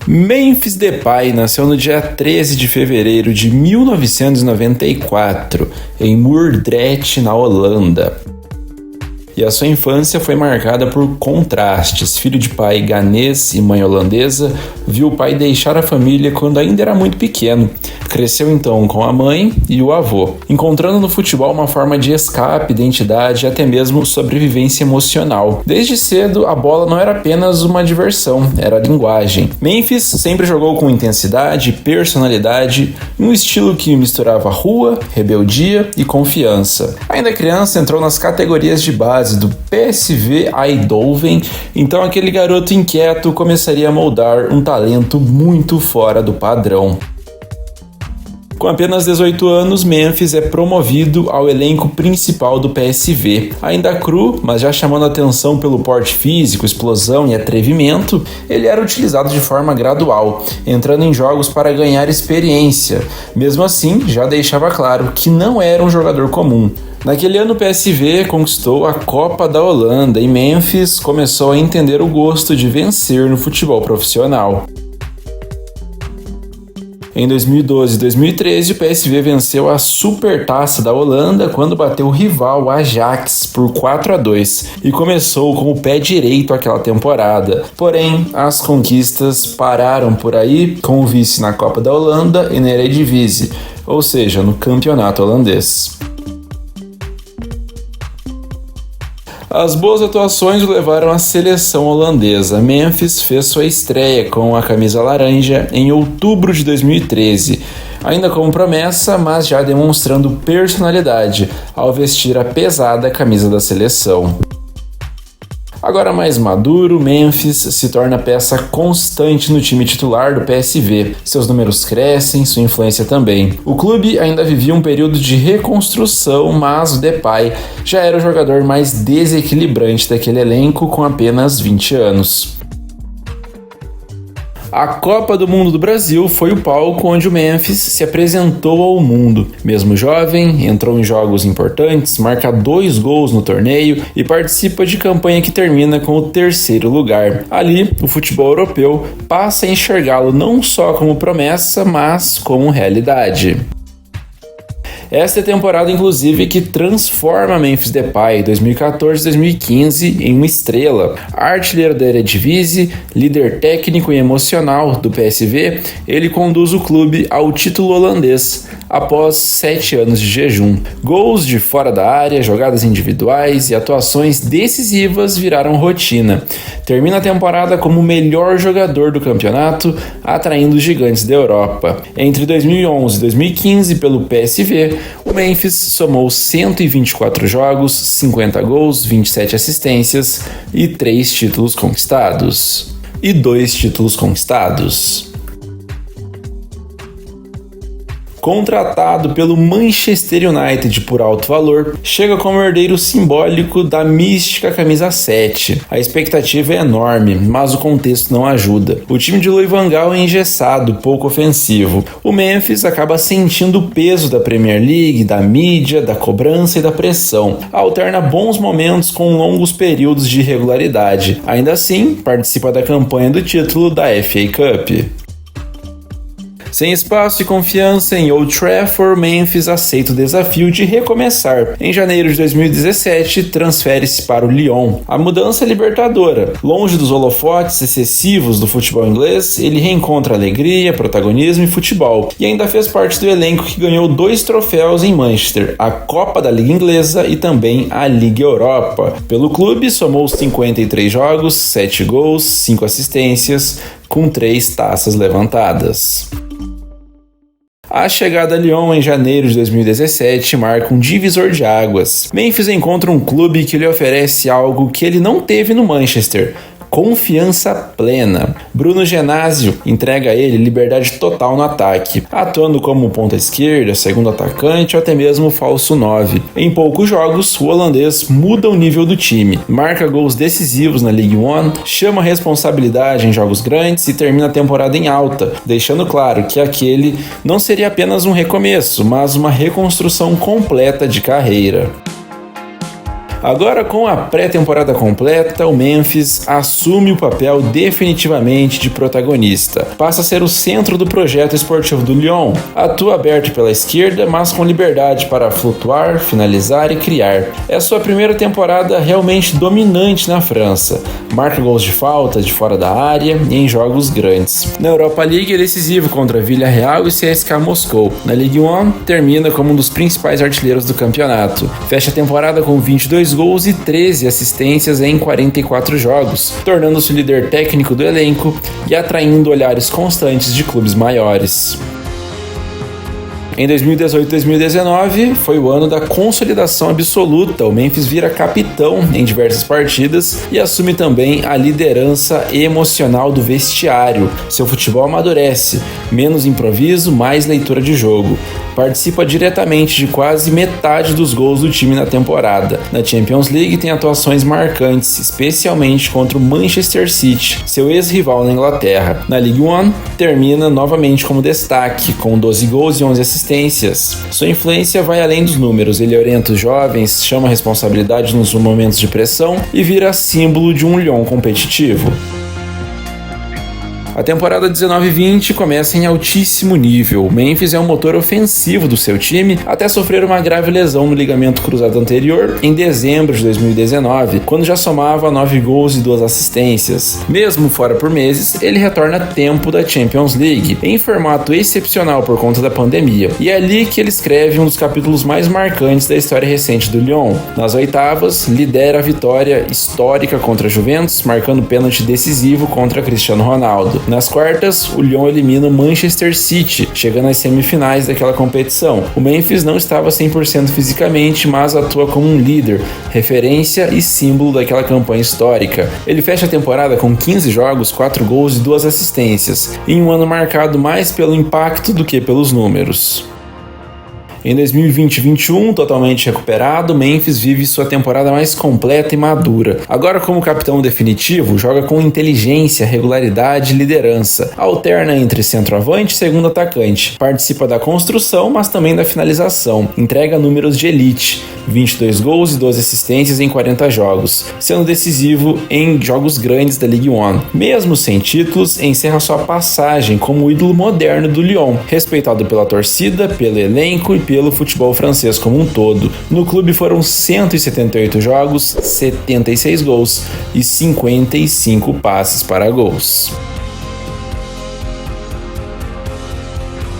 Memphis Depay nasceu no dia 13 de fevereiro de 1994, em Moordrecht, na Holanda. E a sua infância foi marcada por contrastes. Filho de pai ganês e mãe holandesa, viu o pai deixar a família quando ainda era muito pequeno. Cresceu então com a mãe e o avô, encontrando no futebol uma forma de escape, identidade e até mesmo sobrevivência emocional. Desde cedo, a bola não era apenas uma diversão, era linguagem. Memphis sempre jogou com intensidade, personalidade, um estilo que misturava rua, rebeldia e confiança. Ainda criança, entrou nas categorias de base do PSV Eindhoven, então aquele garoto inquieto começaria a moldar um talento muito fora do padrão. Com apenas 18 anos, Memphis é promovido ao elenco principal do PSV. Ainda cru, mas já chamando atenção pelo porte físico, explosão e atrevimento, ele era utilizado de forma gradual, entrando em jogos para ganhar experiência. Mesmo assim, já deixava claro que não era um jogador comum. Naquele ano, o PSV conquistou a Copa da Holanda e Memphis começou a entender o gosto de vencer no futebol profissional. Em 2012 e 2013, o PSV venceu a Supertaça da Holanda quando bateu o rival Ajax por 4-2 e começou com o pé direito aquela temporada. Porém, as conquistas pararam por aí com o vice na Copa da Holanda e na Eredivisie, ou seja, no campeonato holandês. As boas atuações o levaram à seleção holandesa. Memphis fez sua estreia com a camisa laranja em outubro de 2013, ainda como promessa, mas já demonstrando personalidade ao vestir a pesada camisa da seleção. Agora mais maduro, Memphis se torna peça constante no time titular do PSV. Seus números crescem, sua influência também. O clube ainda vivia um período de reconstrução, mas o Depay já era o jogador mais desequilibrante daquele elenco com apenas 20 anos. A Copa do Mundo do Brasil foi o palco onde o Memphis se apresentou ao mundo. Mesmo jovem, entrou em jogos importantes, marca 2 gols no torneio e participa de campanha que termina com o 3º lugar. Ali, o futebol europeu passa a enxergá-lo não só como promessa, mas como realidade. Esta é a temporada, inclusive, que transforma Memphis Depay 2014-2015 em uma estrela. Artilheiro da Eredivisie, líder técnico e emocional do PSV, ele conduz o clube ao título holandês após 7 anos de jejum. Gols de fora da área, jogadas individuais e atuações decisivas viraram rotina. Termina a temporada como o melhor jogador do campeonato, atraindo os gigantes da Europa. Entre 2011 e 2015, pelo PSV, o Memphis somou 124 jogos, 50 gols, 27 assistências e 3 títulos conquistados. E 2 títulos conquistados. Contratado pelo Manchester United por alto valor, chega como herdeiro simbólico da mística camisa 7. A expectativa é enorme, mas o contexto não ajuda. O time de Louis van Gaal é engessado, pouco ofensivo. O Memphis acaba sentindo o peso da Premier League, da mídia, da cobrança e da pressão. Alterna bons momentos com longos períodos de irregularidade. Ainda assim, participa da campanha do título da FA Cup. Sem espaço e confiança em Old Trafford, Memphis aceita o desafio de recomeçar. Em janeiro de 2017, transfere-se para o Lyon. A mudança é libertadora. Longe dos holofotes excessivos do futebol inglês, ele reencontra alegria, protagonismo e futebol. E ainda fez parte do elenco que ganhou 2 troféus em Manchester, a Copa da Liga Inglesa e também a Liga Europa. Pelo clube, somou 53 jogos, 7 gols, 5 assistências, com 3 taças levantadas. A chegada a Lyon em janeiro de 2017 marca um divisor de águas. Memphis encontra um clube que lhe oferece algo que ele não teve no Manchester: confiança plena. Bruno Genesio entrega a ele liberdade total no ataque, atuando como ponta esquerda, segundo atacante ou até mesmo falso 9. Em poucos jogos, o holandês muda o nível do time, marca gols decisivos na Ligue 1, chama a responsabilidade em jogos grandes e termina a temporada em alta, deixando claro que aquele não seria apenas um recomeço, mas uma reconstrução completa de carreira. Agora, com a pré-temporada completa, o Memphis assume o papel definitivamente de protagonista. Passa a ser o centro do projeto esportivo do Lyon. Atua aberto pela esquerda, mas com liberdade para flutuar, finalizar e criar. É sua primeira temporada realmente dominante na França. Marca gols de falta, de fora da área e em jogos grandes. Na Europa League é decisivo contra Villarreal e CSKA Moscou. Na Ligue 1 termina como um dos principais artilheiros do campeonato. Fecha a temporada com 22 gols e 13 assistências em 44 jogos, tornando-se o líder técnico do elenco e atraindo olhares constantes de clubes maiores. Em 2018 e 2019 foi o ano da consolidação absoluta. O Memphis vira capitão em diversas partidas e assume também a liderança emocional do vestiário. Seu futebol amadurece, menos improviso, mais leitura de jogo. Participa diretamente de quase metade dos gols do time na temporada. Na Champions League tem atuações marcantes, especialmente contra o Manchester City, seu ex-rival na Inglaterra. Na Ligue 1 termina novamente como destaque, com 12 gols e 11 assistências. Sua influência vai além dos números, ele orienta os jovens, chama a responsabilidade nos momentos de pressão e vira símbolo de um Lyon competitivo. A temporada 19-20 começa em altíssimo nível. O Memphis é um motor ofensivo do seu time até sofrer uma grave lesão no ligamento cruzado anterior em dezembro de 2019, quando já somava 9 gols e 2 assistências. Mesmo fora por meses, ele retorna a tempo da Champions League, em formato excepcional por conta da pandemia. E é ali que ele escreve um dos capítulos mais marcantes da história recente do Lyon. Nas oitavas, lidera a vitória histórica contra a Juventus, marcando pênalti decisivo contra Cristiano Ronaldo. Nas quartas, o Lyon elimina o Manchester City, chegando às semifinais daquela competição. O Memphis não estava 100% fisicamente, mas atua como um líder, referência e símbolo daquela campanha histórica. Ele fecha a temporada com 15 jogos, 4 gols e 2 assistências, em um ano marcado mais pelo impacto do que pelos números. Em 2020-21, totalmente recuperado, Memphis vive sua temporada mais completa e madura. Agora, como capitão definitivo, joga com inteligência, regularidade e liderança. Alterna entre centroavante e segundo atacante. Participa da construção, mas também da finalização. Entrega números de elite, 22 gols e 12 assistências em 40 jogos, sendo decisivo em jogos grandes da Ligue 1. Mesmo sem títulos, encerra sua passagem como o ídolo moderno do Lyon, respeitado pela torcida, pelo elenco e pelo futebol francês como um todo. No clube foram 178 jogos, 76 gols e 55 passes para gols.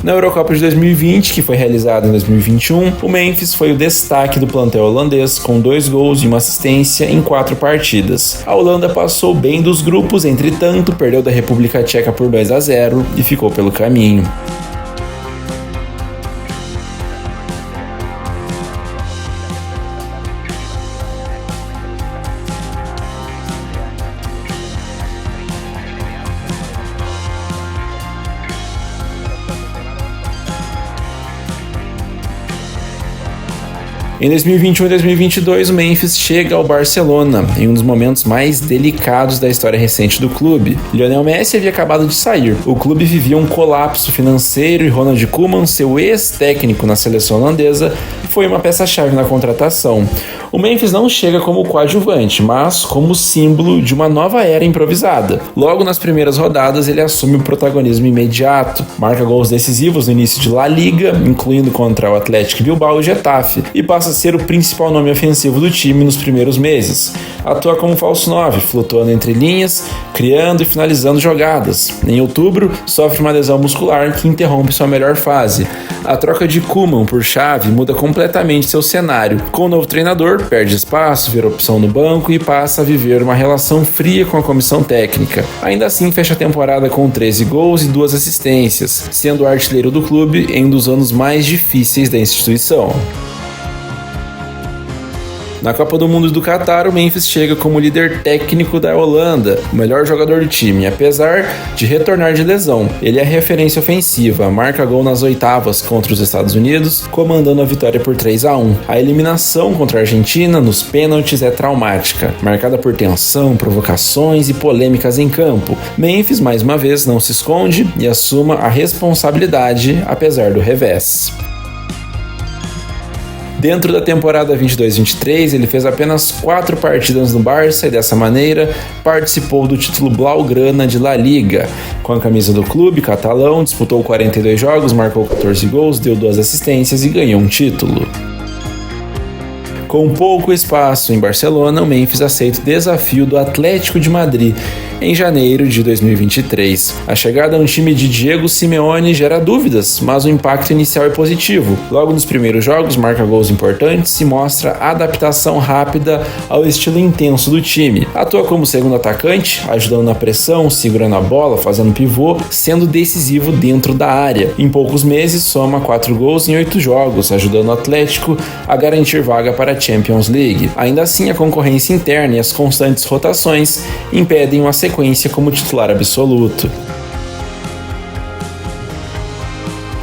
Na Eurocopa de 2020, que foi realizada em 2021, o Memphis foi o destaque do plantel holandês, com 2 gols e 1 assistência em 4 partidas. A Holanda passou bem dos grupos, entretanto, perdeu da República Tcheca por 2-0 e ficou pelo caminho. Em 2021 e 2022, o Memphis chega ao Barcelona, em um dos momentos mais delicados da história recente do clube. Lionel Messi havia acabado de sair. O clube vivia um colapso financeiro e Ronald Koeman, seu ex-técnico na seleção holandesa, foi uma peça-chave na contratação. O Memphis não chega como coadjuvante, mas como símbolo de uma nova era improvisada. Logo nas primeiras rodadas, ele assume o protagonismo imediato, marca gols decisivos no início de La Liga, incluindo contra o Athletic Bilbao e Getafe, e passa a ser o principal nome ofensivo do time nos primeiros meses. Atua como falso 9, flutuando entre linhas, criando e finalizando jogadas. Em outubro, sofre uma lesão muscular que interrompe sua melhor fase. A troca de Koeman por Xavi muda completamente seu cenário. Com o novo treinador, perde espaço, vira opção no banco e passa a viver uma relação fria com a comissão técnica. Ainda assim, fecha a temporada com 13 gols e 2 assistências, sendo o artilheiro do clube em um dos anos mais difíceis da instituição. Na Copa do Mundo do Catar, o Memphis chega como líder técnico da Holanda, o melhor jogador do time, apesar de retornar de lesão. Ele é referência ofensiva, marca gol nas oitavas contra os Estados Unidos, comandando a vitória por 3-1. A eliminação contra a Argentina nos pênaltis é traumática, marcada por tensão, provocações e polêmicas em campo. Memphis, mais uma vez, não se esconde e assuma a responsabilidade, apesar do revés. Dentro da temporada 22-23, ele fez apenas 4 partidas no Barça e dessa maneira participou do título Blaugrana de La Liga. Com a camisa do clube catalão, disputou 42 jogos, marcou 14 gols, deu 2 assistências e ganhou um título. Com pouco espaço em Barcelona, o Memphis aceita o desafio do Atlético de Madrid em janeiro de 2023. A chegada a um time de Diego Simeone gera dúvidas, mas o impacto inicial é positivo. Logo nos primeiros jogos, marca gols importantes e mostra adaptação rápida ao estilo intenso do time. Atua como segundo atacante, ajudando na pressão, segurando a bola, fazendo pivô, sendo decisivo dentro da área. Em poucos meses, soma 4 gols em 8 jogos, ajudando o Atlético a garantir vaga para a Champions League. Ainda assim, a concorrência interna e as constantes rotações impedem uma sequência como titular absoluto.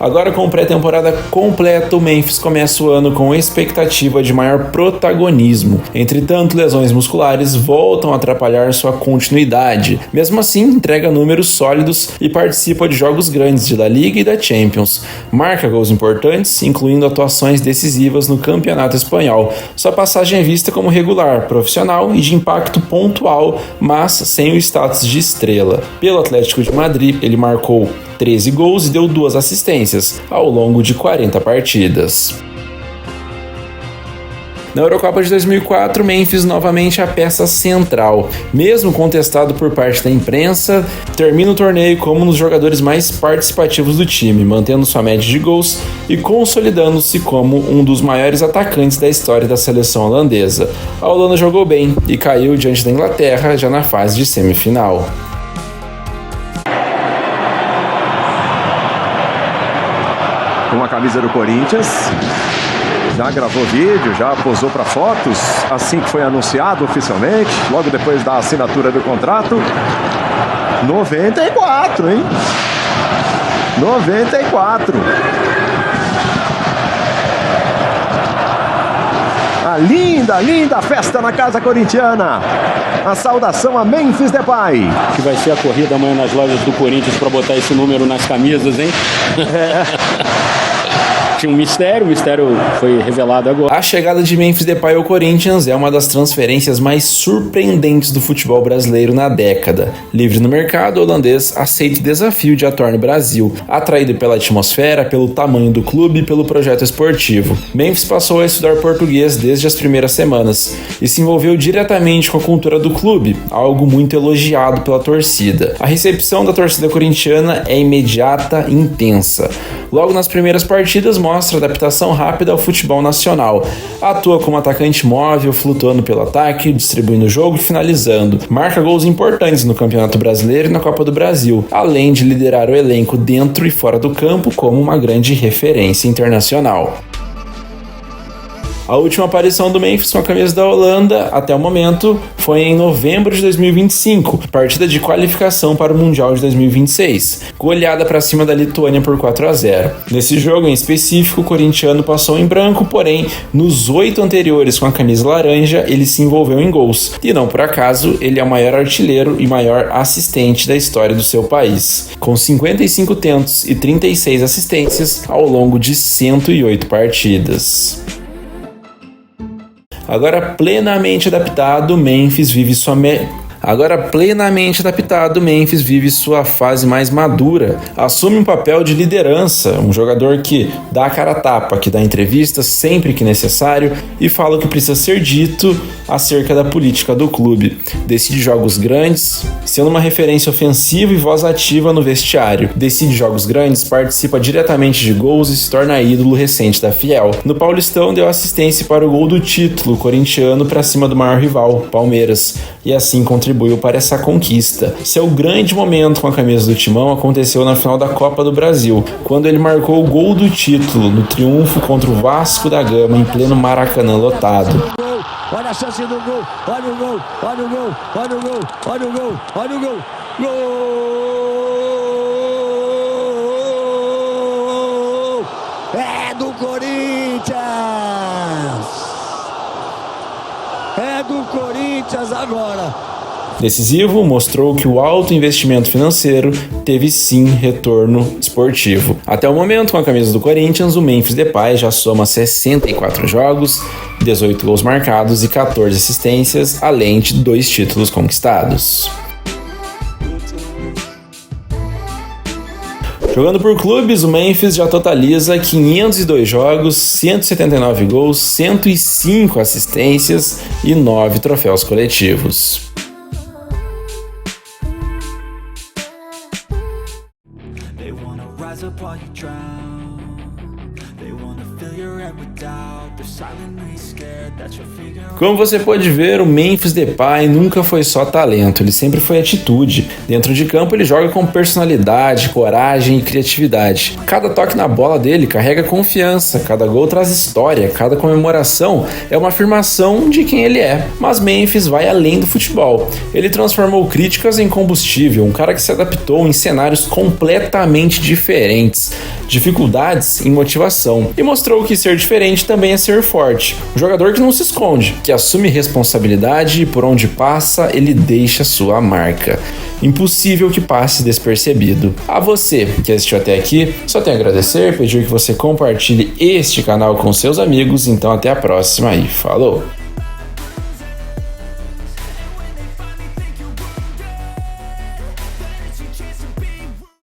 Agora, com pré-temporada completa, o Memphis começa o ano com expectativa de maior protagonismo. Entretanto, lesões musculares voltam a atrapalhar sua continuidade. Mesmo assim, entrega números sólidos e participa de jogos grandes de La Liga e da Champions. Marca gols importantes, incluindo atuações decisivas no Campeonato Espanhol. Sua passagem é vista como regular, profissional e de impacto pontual, mas sem o status de estrela. Pelo Atlético de Madrid, ele marcou 13 gols e deu 2 assistências ao longo de 40 partidas. Na Eurocopa de 2004, Memphis novamente é a peça central. Mesmo contestado por parte da imprensa, termina o torneio como um dos jogadores mais participativos do time, mantendo sua média de gols e consolidando-se como um dos maiores atacantes da história da seleção holandesa. A Holanda jogou bem e caiu diante da Inglaterra já na fase de semifinal. Com a camisa do Corinthians, já gravou vídeo, já posou para fotos, assim que foi anunciado oficialmente, logo depois da assinatura do contrato. 94, hein? 94. A linda festa na casa corintiana. A saudação a Memphis Depay. Que vai ser a corrida amanhã nas lojas do Corinthians para botar esse número nas camisas, hein? Tinha um mistério, o mistério foi revelado agora. A chegada de Memphis Depay ao Corinthians é uma das transferências mais surpreendentes do futebol brasileiro na década. Livre no mercado, o holandês aceita o desafio de atuar no Brasil, atraído pela atmosfera, pelo tamanho do clube e pelo projeto esportivo. Memphis passou a estudar português desde as primeiras semanas e se envolveu diretamente com a cultura do clube, algo muito elogiado pela torcida. A recepção da torcida corintiana é imediata e intensa. Logo nas primeiras partidas, mostra adaptação rápida ao futebol nacional. Atua como atacante móvel, flutuando pelo ataque, distribuindo o jogo e finalizando. Marca gols importantes no Campeonato Brasileiro e na Copa do Brasil, além de liderar o elenco dentro e fora do campo como uma grande referência internacional. A última aparição do Memphis com a camisa da Holanda, até o momento, foi em novembro de 2025, partida de qualificação para o Mundial de 2026, goleada para cima da Lituânia por 4-0. Nesse jogo em específico, o corintiano passou em branco, porém, nos 8 anteriores com a camisa laranja, ele se envolveu em gols. E não por acaso, ele é o maior artilheiro e maior assistente da história do seu país, com 55 tentos e 36 assistências ao longo de 108 partidas. Agora plenamente adaptado, Memphis vive sua fase mais madura, assume um papel de liderança, um jogador que dá a cara a tapa, que dá entrevistas sempre que necessário e fala o que precisa ser dito acerca da política do clube. Decide jogos grandes, sendo uma referência ofensiva e voz ativa no vestiário. Decide jogos grandes, participa diretamente de gols e se torna ídolo recente da Fiel. No Paulistão, deu assistência para o gol do título corintiano para cima do maior rival, Palmeiras, e assim contribuiu para essa conquista. Seu grande momento com a camisa do Timão aconteceu na final da Copa do Brasil, quando ele marcou o gol do título no triunfo contra o Vasco da Gama em pleno Maracanã lotado. Olha a chance do gol, olha o gol, olha o gol, olha o gol, olha o gol, olha o gol, gol! É do Corinthians! É do Corinthians agora! Decisivo, mostrou que o alto investimento financeiro teve sim retorno esportivo. Até o momento, com a camisa do Corinthians, o Memphis Depay já soma 64 jogos, 18 gols marcados e 14 assistências, além de 2 títulos conquistados. Jogando por clubes, o Memphis já totaliza 502 jogos, 179 gols, 105 assistências e 9 troféus coletivos. Como você pode ver, o Memphis Depay nunca foi só talento, ele sempre foi atitude. Dentro de campo ele joga com personalidade, coragem e criatividade. Cada toque na bola dele carrega confiança, cada gol traz história, cada comemoração é uma afirmação de quem ele é. Mas Memphis vai além do futebol. Ele transformou críticas em combustível, um cara que se adaptou em cenários completamente diferentes, dificuldades em motivação, e mostrou que ser diferente também é ser forte. Um jogador que não se esconde, que assume responsabilidade e por onde passa ele deixa sua marca. Impossível que passe despercebido. A você que assistiu até aqui, só tenho a agradecer, pedir que você compartilhe este canal com seus amigos, então até a próxima e falou!